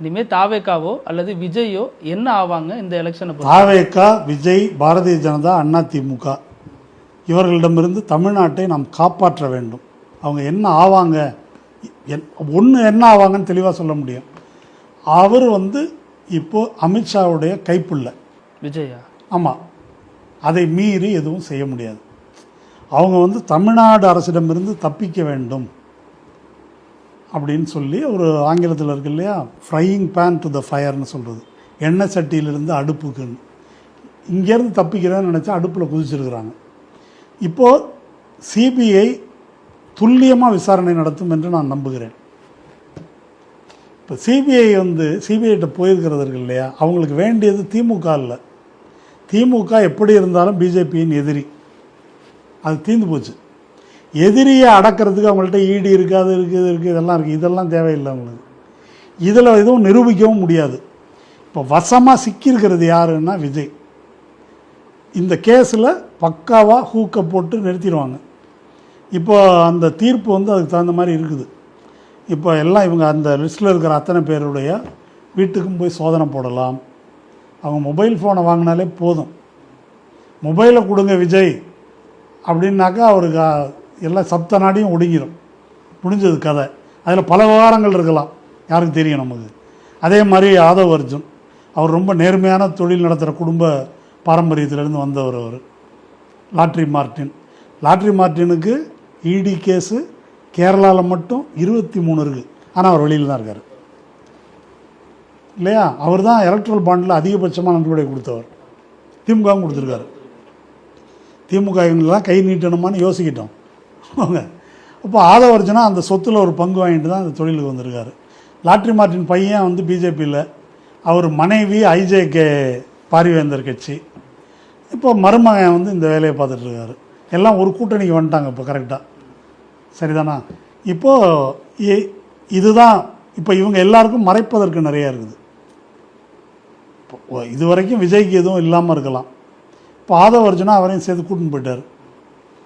இனிமேல் தாவேக்காவோ அல்லது விஜயோ என்ன ஆவாங்க இந்த எலெக்ஷனை? தாவேக்கா, விஜய், பாரதிய ஜனதா, அதிமுக இவர்களிடமிருந்து தமிழ்நாட்டை நாம் காப்பாற்ற வேண்டும். அவங்க என்ன ஆவாங்க, ஒன்று என்ன ஆவாங்கன்னு தெளிவாக சொல்ல முடியும். அவர் இப்போது அமித்ஷாவுடைய கைப்புள்ள விஜயா. ஆமாம், அதை மீறி எதுவும் செய்ய முடியாது. அவங்க தமிழ்நாடு அரசிடமிருந்து தப்பிக்க வேண்டும் அப்படின்னு சொல்லி ஒரு ஆங்கிலத்தில் இருக்கு இல்லையா, ஃப்ரையிங் பேன் டு த ஃபயர்னு சொல்கிறது, எண்ணெய் சட்டியிலிருந்து அடுப்புக்குன்னு. இங்கேருந்து தப்பிக்கிறேன்னு நினச்சா அடுப்பில் குதிச்சிருக்கிறாங்க. இப்போது சிபிஐ துல்லியமாக விசாரணை நடத்தும் என்று நான் நம்புகிறேன். இப்போ சிபிஐட்ட போயிருக்கிறது இருக்கு இல்லையா, அவங்களுக்கு வேண்டியது திமுக இல்லை. திமுக எப்படி இருந்தாலும் பிஜேபியின் எதிரி, அது தீர்ந்து போச்சு. எதிரியை அடக்கிறதுக்கு அவங்கள்ட்ட ஈடி இருக்குது, அது இருக்குது, இதெல்லாம் இருக்குது. இதெல்லாம் தேவையில்லை அவங்களுக்கு. இதில் எதுவும் நிரூபிக்கவும் முடியாது. இப்போ வசமாக சிக்கியிருக்கிறது யாருன்னா விஜய். இந்த கேஸில் பக்காவாக ஹூக்கை போட்டு நிறுத்திடுவாங்க. இப்போ அந்த தீர்ப்பு அதுக்கு தகுந்த மாதிரி இருக்குது. இப்போ எல்லாம் இவங்க அந்த லிஸ்ட்டில் இருக்கிற அத்தனை பேருடைய வீட்டுக்கும் போய் சோதனை போடலாம். அவங்க மொபைல் ஃபோனை வாங்கினாலே போதும். மொபைலை கொடுங்க விஜய் அப்படின்னாக்கா அவருக்கு எல்லாம் சப்த நாடியும் ஒடுங்கிடும், முடிஞ்சது கதை. அதில் பல விவகாரங்கள் இருக்கலாம், யாருக்கு தெரியும் நமக்கு. அதே மாதிரி ஆதவ் அர்ஜுன், அவர் ரொம்ப நேர்மையான தொழில் நடத்துகிற குடும்ப பாரம்பரியத்திலேருந்து வந்தவர். அவர் லாட்ரி மார்ட்டினுக்கு இடி கேஸு கேரளாவில் மட்டும் 23 இருக்குது. ஆனால் அவர் வெளியில் தான் இருக்கார் இல்லையா. அவர் தான் எலக்ட்ரல் பாண்டில் அதிகபட்சமாக நன்கொடை கொடுத்தவர். திமுகவும் கொடுத்துருக்காரு. திமுக இவங்கெல்லாம் கை நீட்டணுமான்னு யோசிக்கிட்டோம் அவங்க. அப்போ ஆதவ அர்ஜுனா அந்த சொத்தில் ஒரு பங்கு வாங்கிட்டு தான் அந்த தொழிலுக்கு வந்திருக்காரு. லாட்ரி மார்ட்டின் பையன் பிஜேபியில், அவர் மனைவி ஐஜேகே பாரிவேந்தர் கட்சி. இப்போ மருமகன் இந்த வேலையை பார்த்துட்ருக்காரு. எல்லாம் ஒரு கூட்டணிக்கு வந்துட்டாங்க இப்போ, கரெக்டாக சரிதானா. இப்போது இதுதான் இப்போ இவங்க எல்லாருக்கும் மறைப்பதற்கு நிறையா இருக்குது. இது வரைக்கும் விஜய்க்கு எதுவும் இல்லாமல் இருக்கலாம். இப்போ ஆதவ அர்ஜுனா அவரையும் சேர்த்து கூட்டின்னு போயிட்டார்.